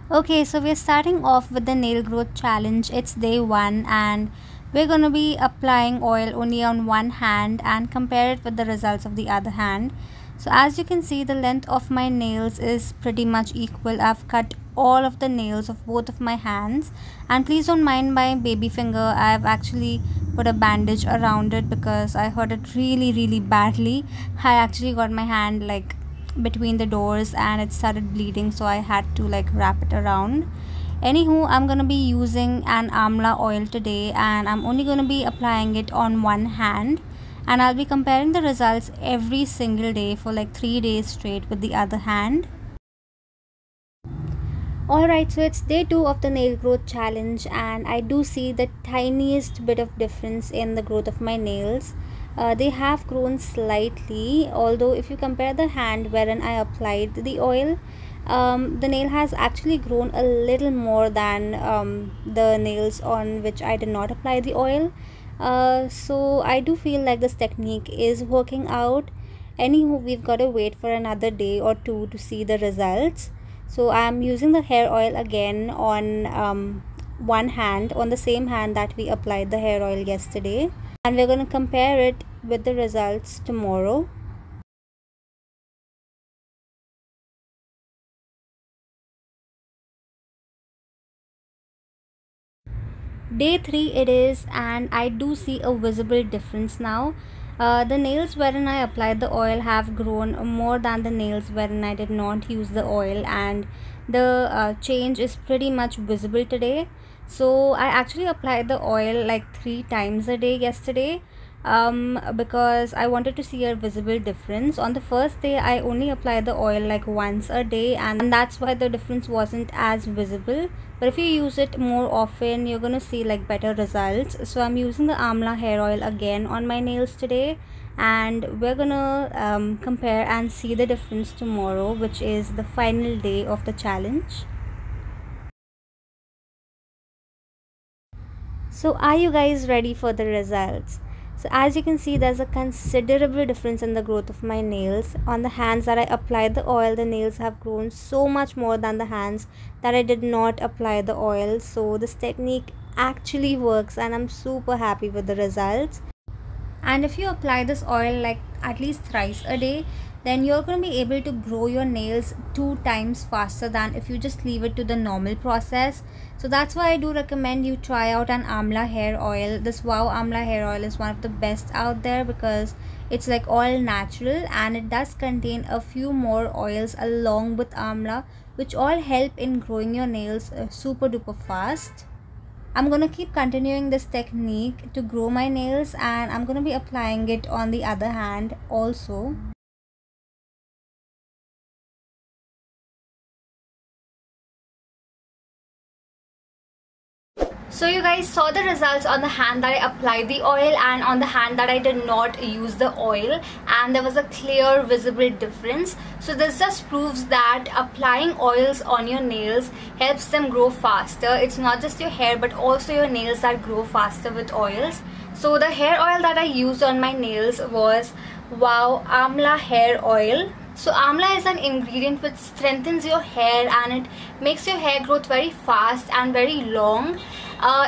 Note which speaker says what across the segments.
Speaker 1: Okay, so we're starting off with the nail growth challenge. It's day one, and we're going to be applying oil only on one hand and compare it with the results of the other hand. So, as you can see, the length of my nails is pretty much equal. I've cut all of the nails of both of my hands, and please don't mind my baby finger. I've actually put a bandage around it because I hurt it really badly. I actually got my hand like between the doors and it started bleeding, so I had to like wrap it around. Anywho, I'm gonna be using an amla oil today, and I'm only gonna be applying it on one hand, and I'll be comparing the results every single day for like 3 days straight with the other hand. Alright, so it's day 2 of the nail growth challenge, and I do see the tiniest bit of difference in the growth of my nails. They have grown slightly, although if you compare the hand wherein I applied the oil, the nail has actually grown a little more than the nails on which I did not apply the oil. So I do feel like this technique is working out. Anywho, we've got to wait for another day or two to see the results. So I'm using the hair oil again on one hand, on the same hand that we applied the hair oil yesterday, and we're going to compare it with the results tomorrow. Day 3 it is, and I do see a visible difference now. The nails wherein I applied the oil have grown more than the nails wherein I did not use the oil, and the change is pretty much visible today. So I actually applied the oil like 3 times a day yesterday, because I wanted to see a visible difference. On the first day I only applied the oil like once a day, and that's why the difference wasn't as visible. But if you use it more often, you're gonna see like better results. So I'm using the amla hair oil again on my nails today, and we're gonna compare and see the difference tomorrow, which is the final day of the challenge. So are you guys ready for the results? So as you can see, there's a considerable difference in the growth of my nails. On the hands that I applied the oil, the nails have grown so much more than the hands that I did not apply the oil. So this technique actually works, and I'm super happy with the results. And if you apply this oil like at least thrice a day, then you're going to be able to grow your nails 2 times faster than if you just leave it to the normal process. So that's why I do recommend you try out an amla hair oil. This Wow Amla hair oil is one of the best out there because it's like all natural, and it does contain a few more oils along with amla, which all help in growing your nails super duper fast. I'm gonna keep continuing this technique to grow my nails, and I'm gonna be applying it on the other hand also. So you guys saw the results on the hand that I applied the oil and on the hand that I did not use the oil, and there was a clear visible difference. So this just proves that applying oils on your nails helps them grow faster. It's not just your hair but also your nails that grow faster with oils. So the hair oil that I used on my nails was Wow Amla hair oil. So amla is an ingredient which strengthens your hair, and it makes your hair growth very fast and very long.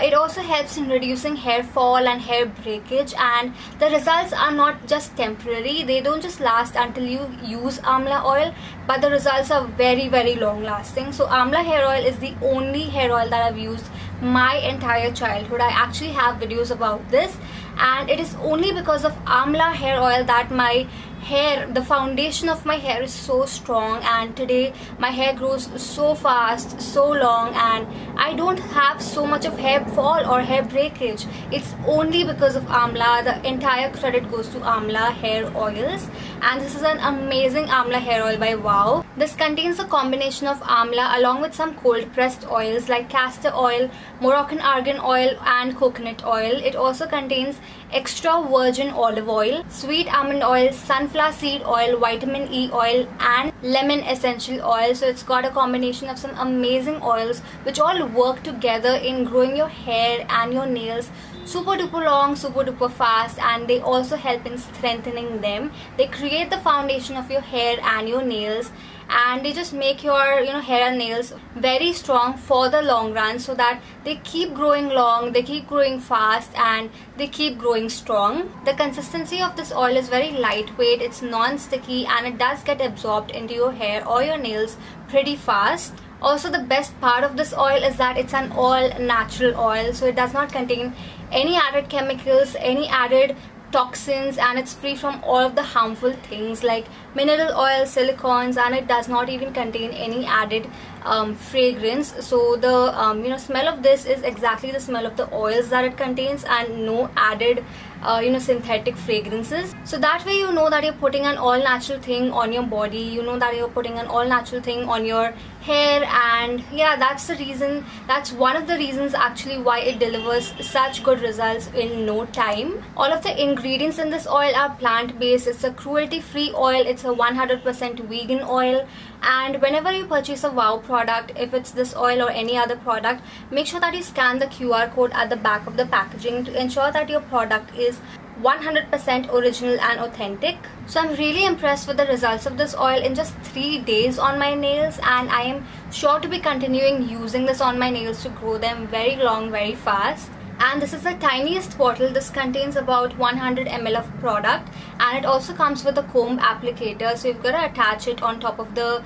Speaker 1: It also helps in reducing hair fall and hair breakage, and the results are not just temporary. They don't just last until you use amla oil, but the results are very long lasting. So amla hair oil is the only hair oil that I've used my entire childhood. I actually have videos about this, and it is only because of amla hair oil that my hair, the foundation of my hair, is so strong, and today my hair grows so fast, so long, and I don't have so much of hair fall or hair breakage. It's only because of amla. The entire credit goes to amla hair oils, and this is an amazing amla hair oil by Wow. This contains a combination of amla along with some cold pressed oils like castor oil, Moroccan argan oil, and coconut oil. It also contains extra virgin olive oil, sweet almond oil, sunflower seed oil, vitamin E oil, and lemon essential oil. So it's got a combination of some amazing oils which all work together in growing your hair and your nails super duper long, super duper fast, and they also help in strengthening them. They create the foundation of your hair and your nails, and they just make your hair and nails very strong for the long run, so that they keep growing long, they keep growing fast, and they keep growing strong. The consistency of this oil is very lightweight, it's non-sticky, and it does get absorbed into your hair or your nails pretty fast. Also, the best part of this oil is that it's an all natural oil, so it does not contain any added chemicals, any added toxins, and it's free from all of the harmful things like mineral oil, silicones, and it does not even contain any added fragrance. So the smell of this is exactly the smell of the oils that it contains, and no added synthetic fragrances. So that way you know that you're putting an all natural thing on your body, you know that you're putting an all natural thing on your hair. And yeah, that's one of the reasons actually why it delivers such good results in no time. All of the ingredients in this oil are plant-based. It's a cruelty-free oil, it's a 100% vegan oil. And whenever you purchase a WOW product, if it's this oil or any other product, make sure that you scan the QR code at the back of the packaging to ensure that your product is 100% original and authentic. So I'm really impressed with the results of this oil in just 3 days on my nails, and I am sure to be continuing using this on my nails to grow them very long, very fast. And this is the tiniest bottle. This contains about 100 ml of product, and it also comes with a comb applicator, so you've got to attach it on top of the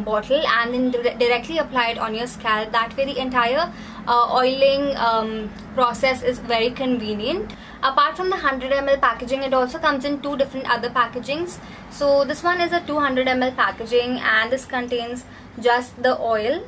Speaker 1: bottle and then directly apply it on your scalp. That way the entire oiling process is very convenient. Apart from the 100 ml packaging, it also comes in 2 different other packagings. So this one is a 200 ml packaging, and this contains just the oil.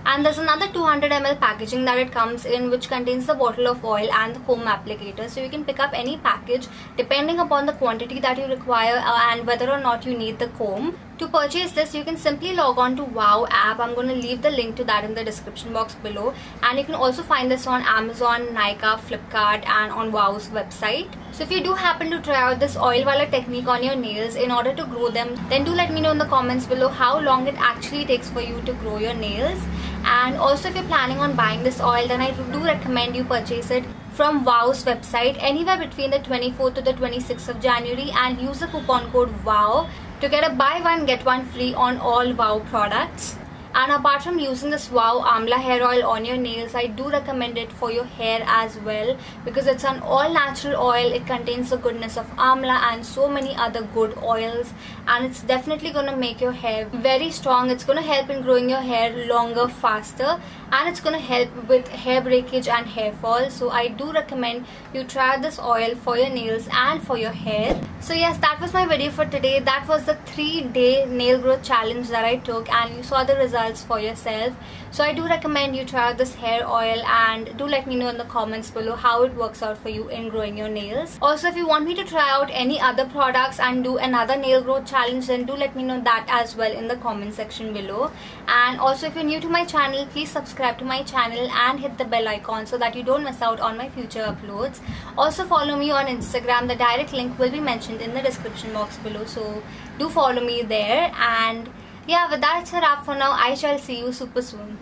Speaker 1: And there's another 200 ml packaging that it comes in, which contains the bottle of oil and the comb applicator. So you can pick up any package depending upon the quantity that you require and whether or not you need the comb. To purchase this, you can simply log on to WOW app. I'm going to leave the link to that in the description box below. And you can also find this on Amazon, Nykaa, Flipkart, and on WOW's website. So if you do happen to try out this oil wala technique on your nails in order to grow them, then do let me know in the comments below how long it actually takes for you to grow your nails. And also, if you're planning on buying this oil, then I do recommend you purchase it from WOW's website anywhere between the 24th to the 26th of January, and use the coupon code WOW to get a buy one get one free on all WOW products. And apart from using this WOW Amla hair oil on your nails, I do recommend it for your hair as well, because it's an all natural oil. It contains the goodness of amla and so many other good oils, and it's definitely going to make your hair very strong. It's going to help in growing your hair longer, faster, and it's going to help with hair breakage and hair fall. So I do recommend you try this oil for your nails and for your hair. So yes, that was my video for today. That was the 3-day nail growth challenge that I took, and you saw the results for yourself. So I do recommend you try out this hair oil, and do let me know in the comments below how it works out for you in growing your nails. Also, if you want me to try out any other products and do another nail growth challenge, then do let me know that as well in the comment section below. And also, if you're new to my channel, please subscribe to my channel and hit the bell icon so that you don't miss out on my future uploads. Also, follow me on Instagram. The direct link will be mentioned in the description box below, so do follow me there. And yeah, with that, it's a wrap for now. I shall see you super soon.